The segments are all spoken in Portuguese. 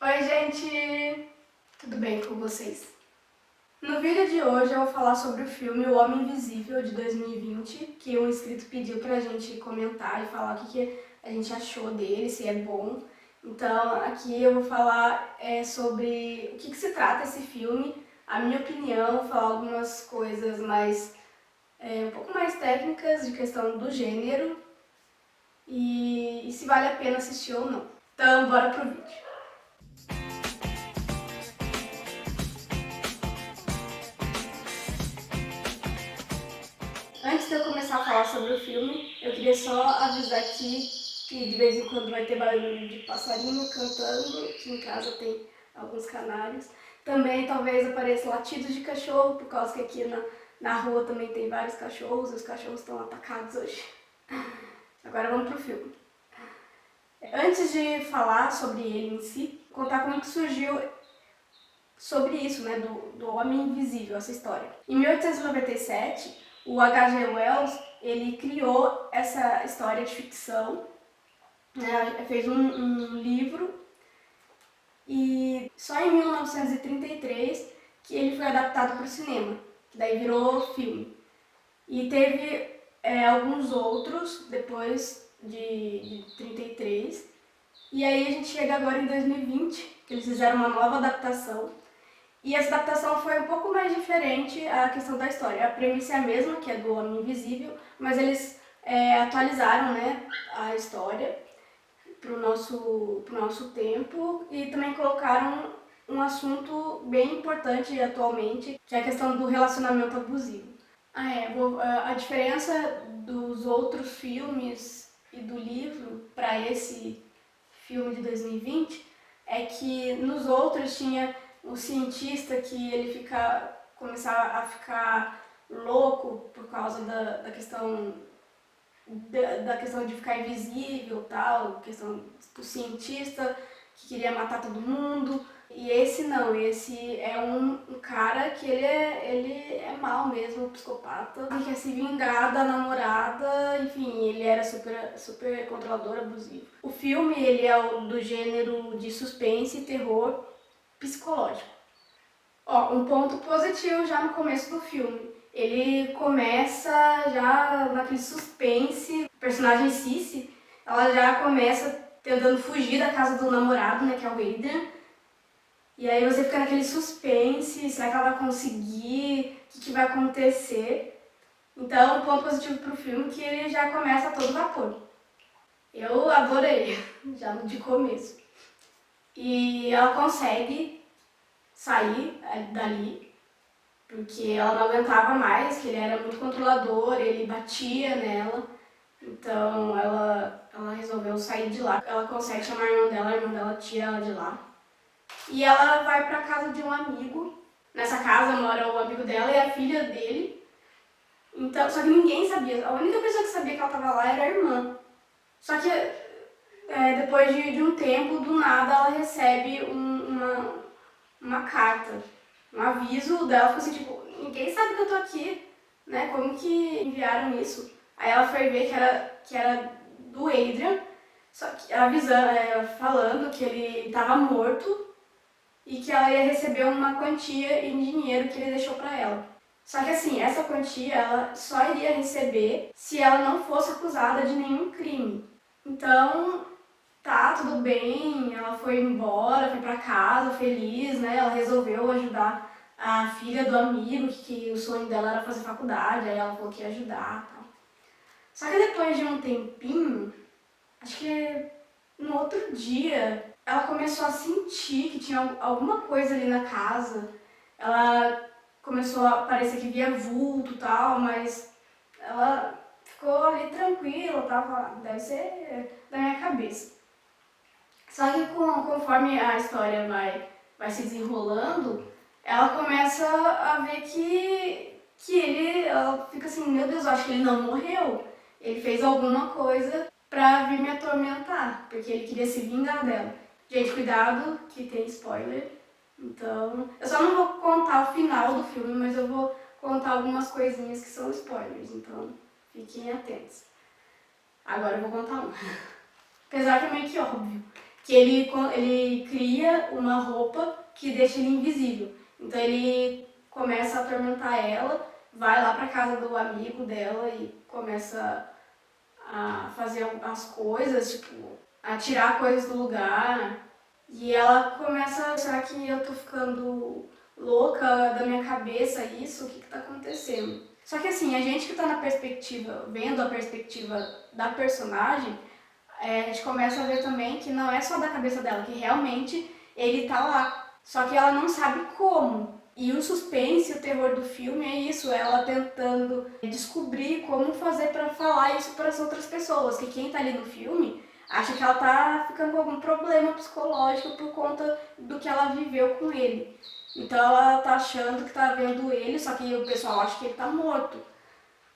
Oi, gente! Tudo bem com vocês? No vídeo de hoje eu vou falar sobre o filme O Homem Invisível, de 2020, que um inscrito pediu pra gente comentar e falar o que a gente achou dele, se é bom. Então, aqui eu vou falar sobre o que se trata esse filme, a minha opinião, falar algumas coisas um pouco mais técnicas de questão do gênero e se vale a pena assistir ou não. Então, bora pro vídeo. Antes de eu começar a falar sobre o filme, eu queria só avisar aqui que de vez em quando vai ter barulho de passarinho cantando, aqui em casa tem alguns canários. Também talvez apareça latidos de cachorro, por causa que aqui na rua também tem vários cachorros, e os cachorros estão atacados hoje. Agora vamos pro filme. Antes de falar sobre ele em si, contar como que surgiu sobre isso, né, do Homem Invisível, essa história. Em 1897, o H.G. Wells, ele criou essa história de ficção, né, fez um livro, e só em 1933 que ele foi adaptado para o cinema, que daí virou filme. E teve alguns outros depois de 33, e aí a gente chega agora em 2020, que eles fizeram uma nova adaptação. E essa adaptação foi um pouco mais diferente a questão da história. A premissa é a mesma, que é do Homem Invisível, mas eles atualizaram, né, a história para o nosso tempo e também colocaram um assunto bem importante atualmente, que é a questão do relacionamento abusivo. A diferença dos outros filmes e do livro para esse filme de 2020 é que nos outros tinha o cientista que ele começava a ficar louco por causa da questão de ficar invisível, tal, questão do cientista que queria matar todo mundo. E esse não, esse é um cara que ele é mau mesmo, um psicopata, que quer se vingar da namorada, enfim, ele era super controlador, abusivo. O filme, ele é do gênero de suspense e terror psicológico. Ó, um ponto positivo já no começo do filme. Ele começa já naquele suspense. A personagem Cici, ela já começa tentando fugir da casa do namorado, né, que é o Adrian. E aí você fica naquele suspense, será que ela vai conseguir? O que vai acontecer? Então, um ponto positivo pro filme é que ele já começa a todo vapor. Eu adorei, já de começo. E ela consegue sair dali, porque ela não aguentava mais, que ele era muito controlador, ele batia nela. Então ela resolveu sair de lá. Ela consegue chamar a irmã dela tira ela de lá. E ela vai pra casa de um amigo. Nessa casa mora o amigo dela e a filha dele. Então, só que ninguém sabia. A única pessoa que sabia que ela estava lá era a irmã. Só que depois de um tempo, do nada, ela recebe uma carta, um aviso dela. Ficou assim, tipo, ninguém sabe que eu tô aqui, né? Como que enviaram isso? Aí ela foi ver que era do Adrian, só que avisando, falando que ele estava morto e que ela ia receber uma quantia em dinheiro que ele deixou para ela. Só que assim, essa quantia ela só iria receber se ela não fosse acusada de nenhum crime. Então, tá, tudo bem, ela foi embora, foi pra casa feliz, né? Ela resolveu ajudar a filha do amigo, que o sonho dela era fazer faculdade, aí ela falou que ia ajudar e tal. Só que depois de um tempinho, acho que no outro dia, ela começou a sentir que tinha alguma coisa ali na casa. Ela começou a parecer que via vulto e tal, mas ela ficou ali tranquila, tava, deve ser da minha cabeça. Só que conforme a história vai se desenrolando, ela começa a ver ela fica assim, meu Deus, eu acho que ele não morreu. Ele fez alguma coisa pra vir me atormentar, porque ele queria se vingar dela. Gente, cuidado que tem spoiler. Então, eu só não vou contar o final do filme, mas eu vou contar algumas coisinhas que são spoilers, então fiquem atentos. Agora eu vou contar um. Apesar que é meio que óbvio. Que ele cria cria uma roupa que deixa ele invisível. Então ele começa a atormentar ela, vai lá pra casa do amigo dela e começa a fazer as coisas, tipo, a tirar coisas do lugar. E ela começa, será que eu tô ficando louca da minha cabeça isso? O que tá acontecendo? Só que assim, a gente que tá na perspectiva, vendo a perspectiva da personagem, a gente começa a ver também que não é só da cabeça dela, que realmente ele tá lá. Só que ela não sabe como. E o suspense, o terror do filme é isso, ela tentando descobrir como fazer pra falar isso para as outras pessoas, que quem tá ali no filme acha que ela tá ficando com algum problema psicológico por conta do que ela viveu com ele. Então ela tá achando que tá vendo ele, só que o pessoal acha que ele tá morto.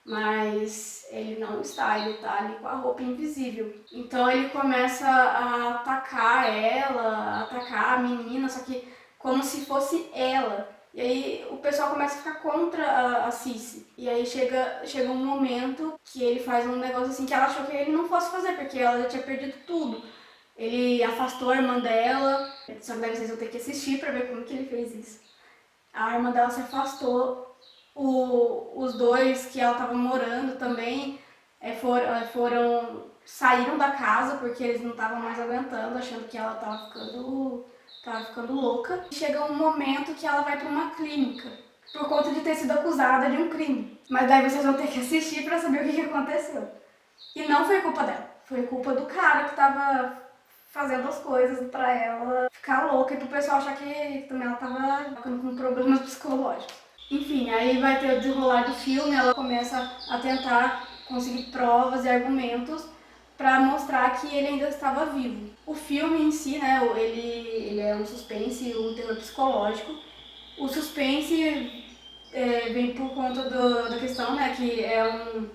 Mas ele não está, ele tá ali com a roupa invisível. Então ele começa a atacar ela, a atacar a menina, só que como se fosse ela. E aí o pessoal começa a ficar contra a Cici. E aí chega um momento que ele faz um negócio assim que ela achou que ele não fosse fazer, porque ela já tinha perdido tudo. Ele afastou a irmã dela, só que daí vocês vão ter que assistir pra ver como que ele fez isso. A irmã dela se afastou, os dois que ela estava morando também saíram da casa porque eles não estavam mais aguentando, achando que ela estava ficando louca. Chega um momento que ela vai para uma clínica por conta de ter sido acusada de um crime. Mas daí vocês vão ter que assistir para saber o que aconteceu. E não foi culpa dela, foi culpa do cara que estava fazendo as coisas pra ela ficar louca e pro pessoal achar que também ela tava com problemas psicológicos. Enfim, aí vai ter o desenrolar do filme, ela começa a tentar conseguir provas e argumentos para mostrar que ele ainda estava vivo. O filme em si, né, ele é um suspense, um terror psicológico. O suspense vem por conta da questão, né, que é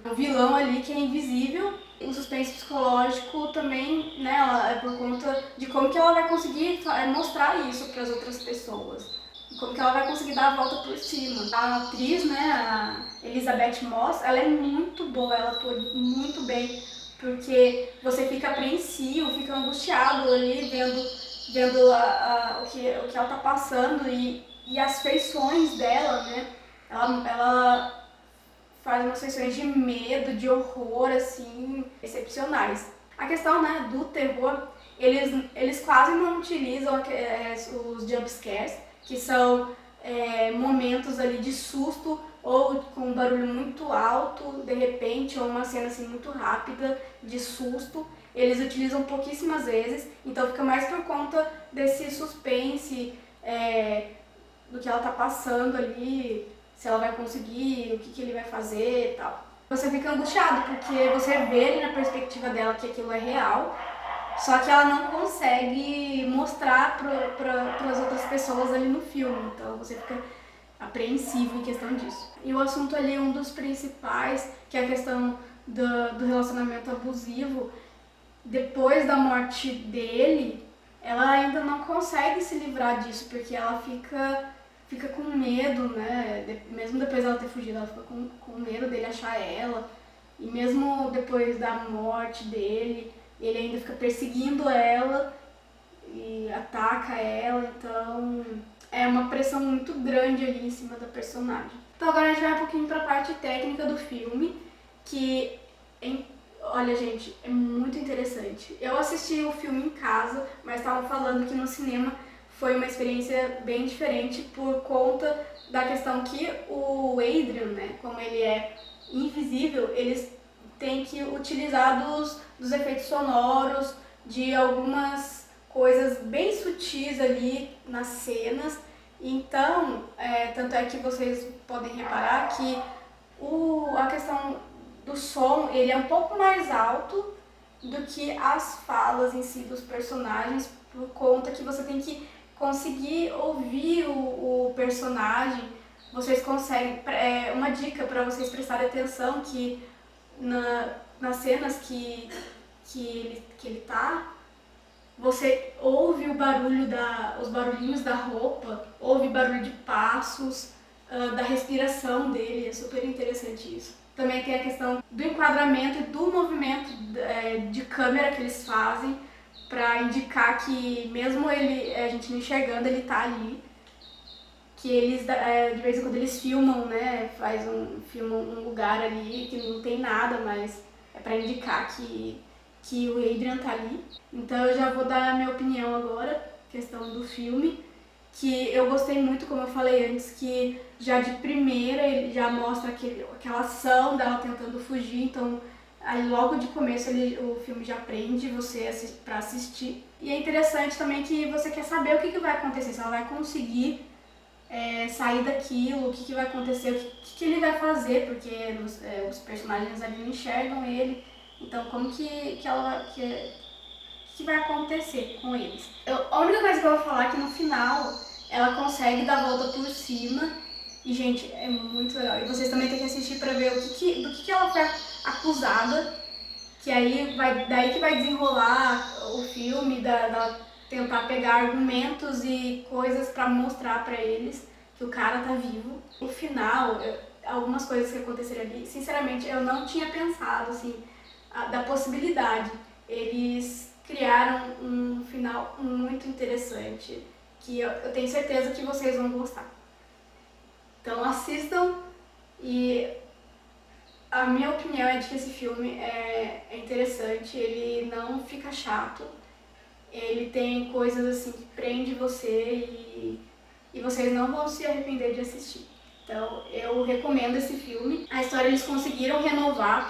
um vilão ali que é invisível. O suspense psicológico também, né, é por conta de como que ela vai conseguir mostrar isso para as outras pessoas. Como que ela vai conseguir dar a volta por cima. A atriz, né, a Elisabeth Moss, ela é muito boa, ela atua muito bem, porque você fica apreensivo, fica angustiado ali, vendo o que ela tá passando e as feições dela, né, ela faz umas feições de medo, de horror, assim, excepcionais. A questão, né, do terror, eles quase não utilizam os jumpscares, que são momentos ali de susto ou com um barulho muito alto, de repente, ou uma cena assim muito rápida de susto. Eles utilizam pouquíssimas vezes, então fica mais por conta desse suspense, do que ela tá passando ali, se ela vai conseguir, o que ele vai fazer e tal. Você fica angustiado porque você vê ali na perspectiva dela que aquilo é real, só que ela não consegue mostrar para as outras pessoas ali no filme, então você fica apreensivo em questão disso. E o assunto ali, um dos principais, que é a questão do relacionamento abusivo, depois da morte dele, ela ainda não consegue se livrar disso, porque ela fica com medo, né? Mesmo depois dela ter fugido, ela fica com medo dele achar ela. E mesmo depois da morte dele, ele ainda fica perseguindo ela e ataca ela. Então é uma pressão muito grande ali em cima da personagem. Então agora a gente vai um pouquinho pra parte técnica do filme, que, olha gente, é muito interessante. Eu assisti o filme em casa, mas estavam falando que no cinema foi uma experiência bem diferente por conta da questão que o Adrian, né, como ele é invisível, eles têm que utilizar dos efeitos sonoros, de algumas coisas bem sutis ali nas cenas. Então, tanto é que vocês podem reparar que a questão do som, ele é um pouco mais alto do que as falas em si dos personagens, por conta que você tem que conseguir ouvir o personagem. Vocês conseguem, uma dica para vocês prestarem atenção, que nas cenas que ele tá, você ouve o barulho os barulhinhos da roupa, ouve barulho de passos, da respiração dele, é super interessante isso. Também tem a questão do enquadramento e do movimento de câmera que eles fazem, pra indicar que mesmo ele, a gente não enxergando, ele tá ali. Que eles, de vez em quando eles filmam, né, filmam um lugar ali que não tem nada, mas é pra indicar que o Adrian tá ali. Então eu já vou dar a minha opinião agora, questão do filme, que eu gostei muito, como eu falei antes, que já de primeira ele já mostra aquela ação dela tentando fugir, então aí logo de começo o filme já prende você pra assistir. E é interessante também que você quer saber o que vai acontecer, se ela vai conseguir sair daquilo, o que vai acontecer, o que ele vai fazer, porque os personagens ali não enxergam ele, então como que vai acontecer com eles. A única coisa que eu vou falar é que no final ela consegue dar a volta por cima e, gente, é muito legal. E vocês também têm que assistir pra ver do que ela foi acusada, que aí daí que vai desenrolar o filme, tentar pegar argumentos e coisas pra mostrar pra eles que o cara tá vivo. No final, algumas coisas que aconteceram ali, sinceramente, eu não tinha pensado, assim, da possibilidade. Eles criaram um final muito interessante, que eu tenho certeza que vocês vão gostar. Então assistam, e a minha opinião é de que esse filme é interessante, ele não fica chato, ele tem coisas assim que prende você e vocês não vão se arrepender de assistir. Então eu recomendo esse filme. A história eles conseguiram renovar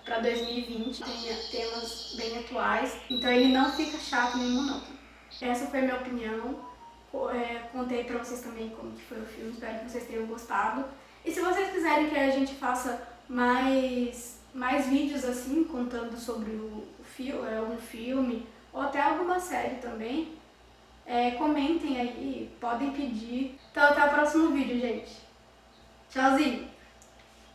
para 2020, tem temas bem atuais, então ele não fica chato nenhum não. Essa foi a minha opinião. Contei pra vocês também como que foi o filme, espero que vocês tenham gostado. E se vocês quiserem que a gente faça mais vídeos assim, contando sobre um filme ou até alguma série também, comentem aí, podem pedir. Então até o próximo vídeo, gente. Tchauzinho!